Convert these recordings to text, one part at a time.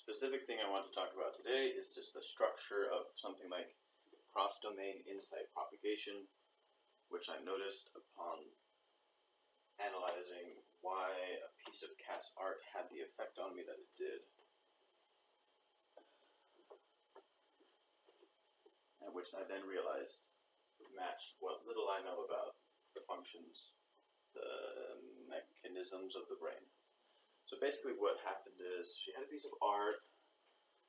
specific thing I want to talk about today is just the structure of something like cross-domain insight propagation, which I noticed upon analyzing why a piece of cat's art had the effect on me that it did. And which I then realized matched what little I know about the functions, the mechanisms of the brain. So basically what happened is she had a piece of art.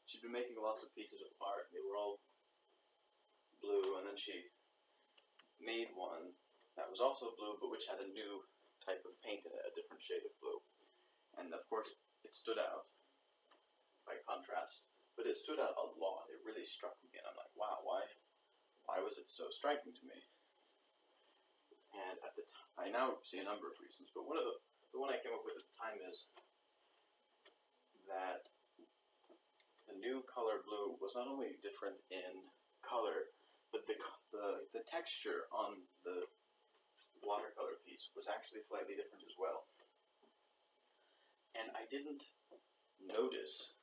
She'd been making lots of pieces of art. They were all blue, and then she made one that was also blue, but which had a new type of paint in it, a different shade of blue. And of course, it stood out by contrast, but it stood out a lot. It really struck me, and I'm like, wow, why was it so striking to me? And at the time, I now see a number of reasons, but the one I came up with at the time is that the new color blue was not only different in color, but the texture on the watercolor piece was actually slightly different as well. And I didn't notice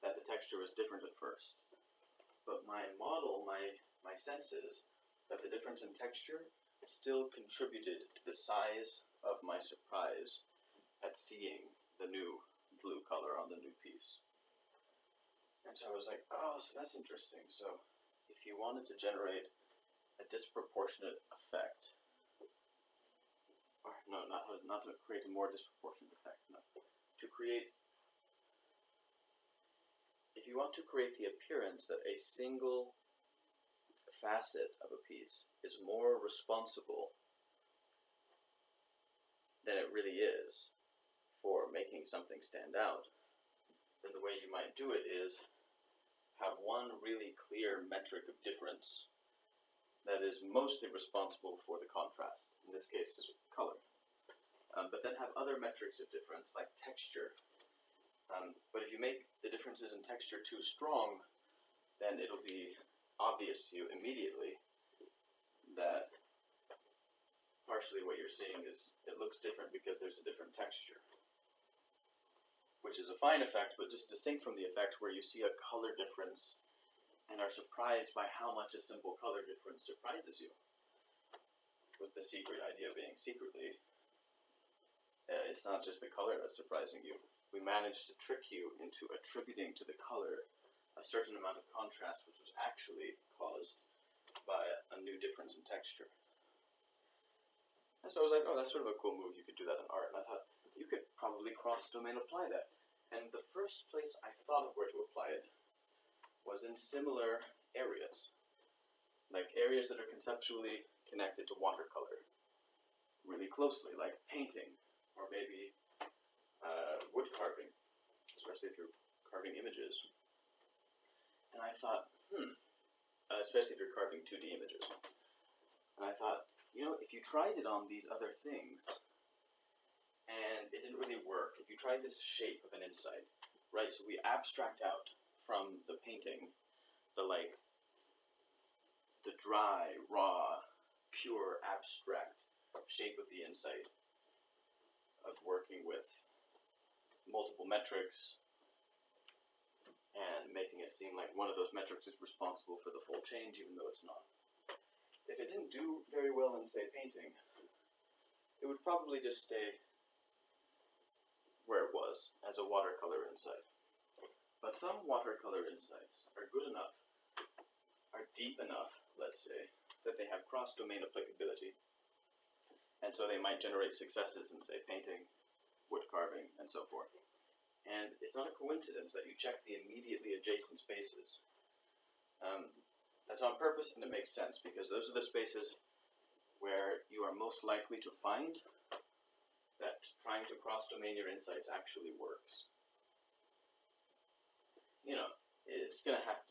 that the texture was different at first. But my model, my senses, that the difference in texture still contributed to the size of my surprise at seeing the new blue color on the new piece. And so I was like, oh, so that's interesting. So if you wanted to generate a disproportionate effect, or no, not to create a more disproportionate effect, no, if you want to create the appearance that a single facet of a piece is more responsible than it really is for making something stand out, then the way you might do it is have one really clear metric of difference that is mostly responsible for the contrast, in this case color. But then have other metrics of difference like texture. But if you make the differences in texture too strong, then it'll be obvious to you immediately that partially what you're seeing is it looks different because there's a different texture, which is a fine effect, but just distinct from the effect where you see a color difference and are surprised by how much a simple color difference surprises you. With the secret idea being secretly, it's not just the color that's surprising you. We managed to trick you into attributing to the color a certain amount of contrast, which was actually caused by a new difference in texture. And so I was like, oh, that's sort of a cool move. You could do that in art. And I thought, you could probably cross-domain apply that. And the first place I thought of where to apply it was in similar areas, like areas that are conceptually connected to watercolor really closely, like painting, or maybe wood carving, especially if you're carving images. And I thought, especially if you're carving 2D images. And I thought, if you tried it on these other things, and it didn't really work, if you tried this shape of an insight, right, so we abstract out from the painting the dry, raw, pure, abstract shape of the insight of working with multiple metrics and making it seem like one of those metrics is responsible for the full change, even though it's not. If it didn't do very well in, say, painting, it would probably just stay where it was, as a watercolor insight. But some watercolor insights are good enough, are deep enough, let's say, that they have cross-domain applicability. And so they might generate successes in, say, painting, wood carving, and so forth. And it's not a coincidence that you check the immediately adjacent spaces. That's on purpose, and it makes sense, because those are the spaces where you are most likely to find that trying to cross-domain your insights actually works.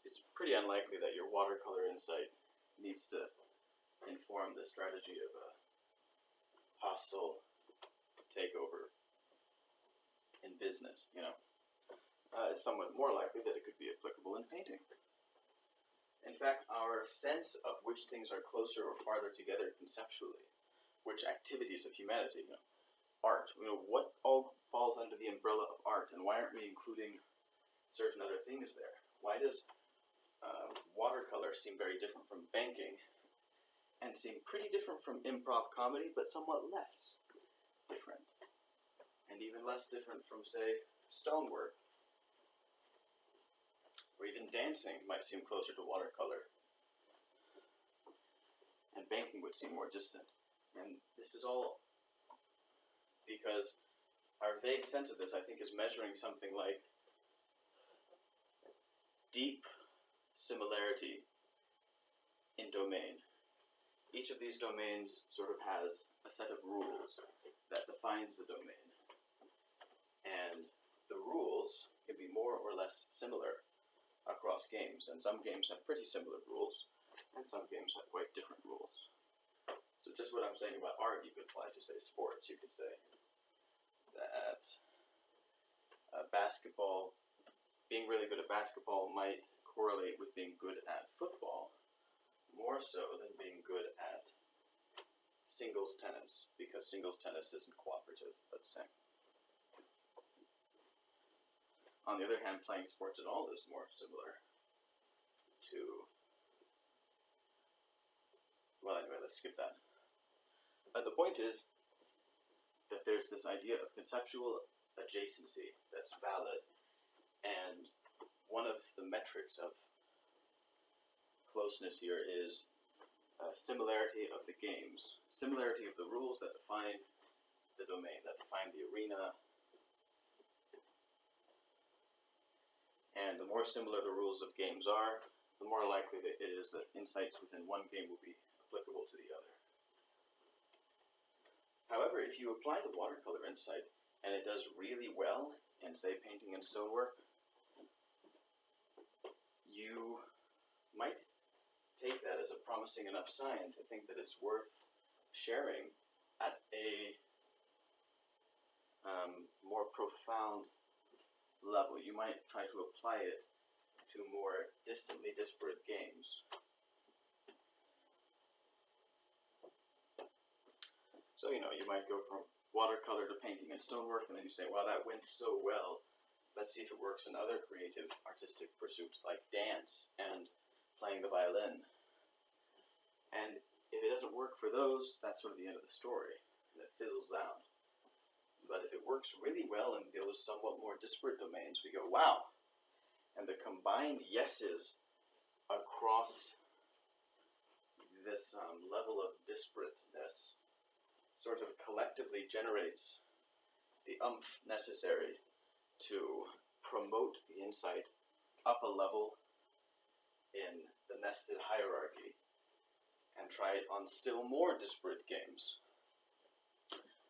It's pretty unlikely that your watercolor insight needs to inform the strategy of a hostile takeover in business, It's somewhat more likely that it could be applicable in painting. In fact, our sense of which things are closer or farther together conceptually, which activities of humanity, art, what all falls under the umbrella of art, and why aren't we including certain other things there? Why does watercolor seem very different from banking and seem pretty different from improv comedy, but somewhat less different? And even less different from, say, stonework. Or even dancing might seem closer to watercolor. And banking would seem more distant. And this is all because our vague sense of this, I think, is measuring something like deep similarity in domain. Each of these domains sort of has a set of rules that defines the domain. And the rules can be more or less similar across games. And some games have pretty similar rules, and some games have quite different rules. So just what I'm saying about art, you could apply to, say, sports. You could say that basketball, being really good at basketball might correlate with being good at football, more so than being good at singles tennis, because singles tennis isn't cooperative, let's say. On the other hand, playing sports at all is more similar to... Well, anyway, let's skip that. The point is that there's this idea of conceptual adjacency that's valid, and one of the metrics of closeness here is similarity of the games, similarity of the rules that define the domain, that define the arena. And the more similar the rules of games are, the more likely it is that insights within one game will be applicable to the other. However, if you apply the watercolor insight and it does really well in, say, painting and stonework, you might take that as a promising enough sign to think that it's worth sharing at a more profound level. You might try to apply it to more distantly disparate games. So, you might go from watercolor to painting and stonework, and then you say, wow, that went so well. Let's see if it works in other creative artistic pursuits like dance and playing the violin. And if it doesn't work for those, that's sort of the end of the story, and it fizzles out. But if it works really well in those somewhat more disparate domains, we go, wow. And the combined yeses across this level of disparateness sort of collectively generates the oomph necessary to promote the insight up a level in the nested hierarchy and try it on still more disparate games.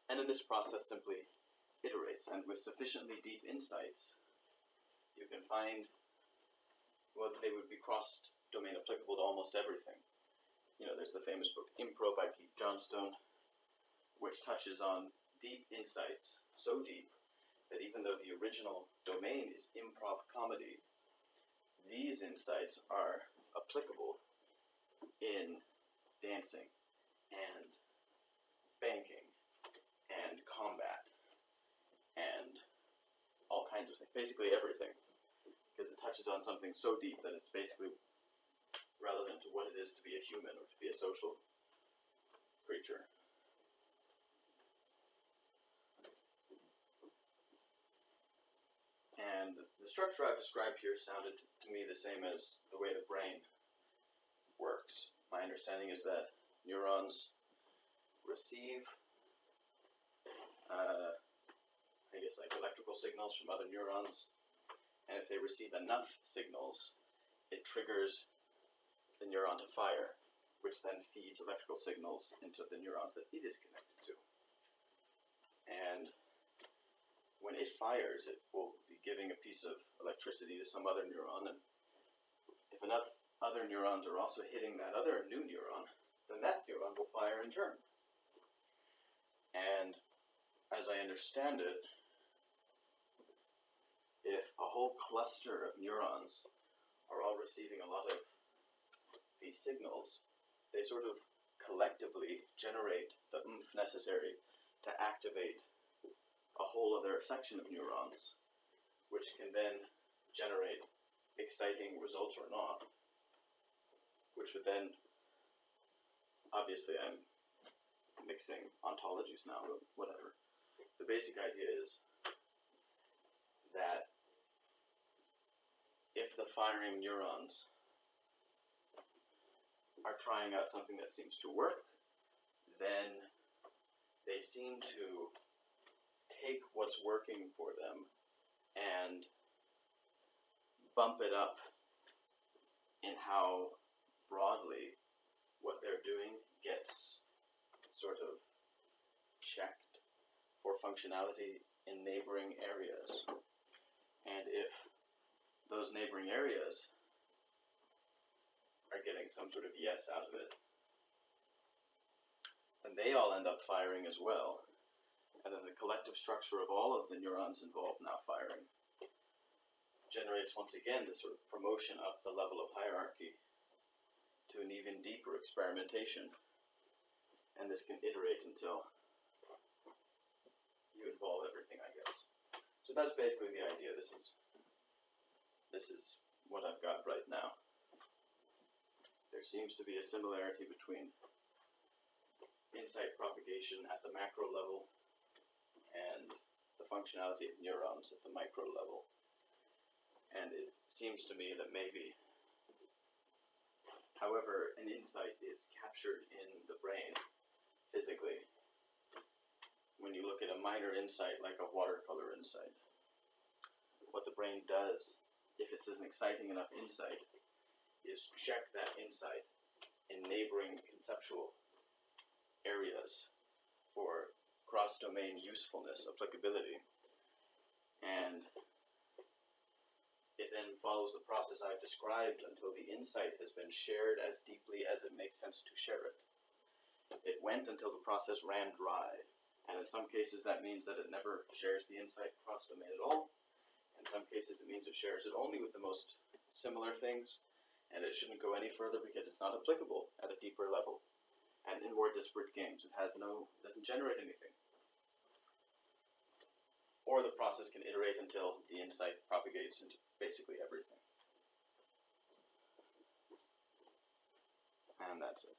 And in this process simply iterates, and with sufficiently deep insights, you can find, well, they would be cross-domain applicable to almost everything. There's the famous book Impro by Pete Johnstone, which touches on deep insights, so deep that even though the original domain is improv comedy, these insights are applicable in dancing and banking and combat and all kinds of things, basically everything, because it touches on something so deep that it's basically relevant to what it is to be a human or to be a social creature. And the structure I've described here sounded to me the same as the way the brain works. My understanding is that neurons receive, like electrical signals from other neurons, and if they receive enough signals, it triggers the neuron to fire, which then feeds electrical signals into the neurons that it is connected to. And when it fires, it will be giving a piece of electricity to some other neuron, and if enough other neurons are also hitting that other new neuron, then that neuron will fire in turn. And as I understand it, if a whole cluster of neurons are all receiving a lot of these signals, they sort of collectively generate the oomph necessary to activate a whole other section of neurons, which can then generate exciting results or not, which would then, obviously I'm mixing ontologies now, but whatever. The basic idea is that if the firing neurons are trying out something that seems to work, then they seem to take what's working for them and bump it up in how broadly what they're doing gets sort of checked for functionality in neighboring areas. And if those neighboring areas are getting some sort of yes out of it, then they all end up firing as well. And then the collective structure of all of the neurons involved now firing generates once again this sort of promotion up the level of hierarchy to an even deeper experimentation. And this can iterate until you involve everything, I guess. So that's basically the idea. This is what I've got right now. There seems to be a similarity between insight propagation at the macro level and the functionality of neurons at the micro level. And it seems to me that maybe, however an insight is captured in the brain physically, when you look at a minor insight like a watercolor insight, what the brain does, if it's an exciting enough insight, is check that insight in neighboring conceptual areas for cross-domain usefulness, applicability, and it then follows the process I've described until the insight has been shared as deeply as it makes sense to share it. It went until the process ran dry, and in some cases that means that it never shares the insight cross-domain at all. In some cases it means it shares it only with the most similar things, and it shouldn't go any further because it's not applicable at a deeper level. And in more disparate games, it doesn't generate anything. Or the process can iterate until the insight propagates into basically everything. And that's it.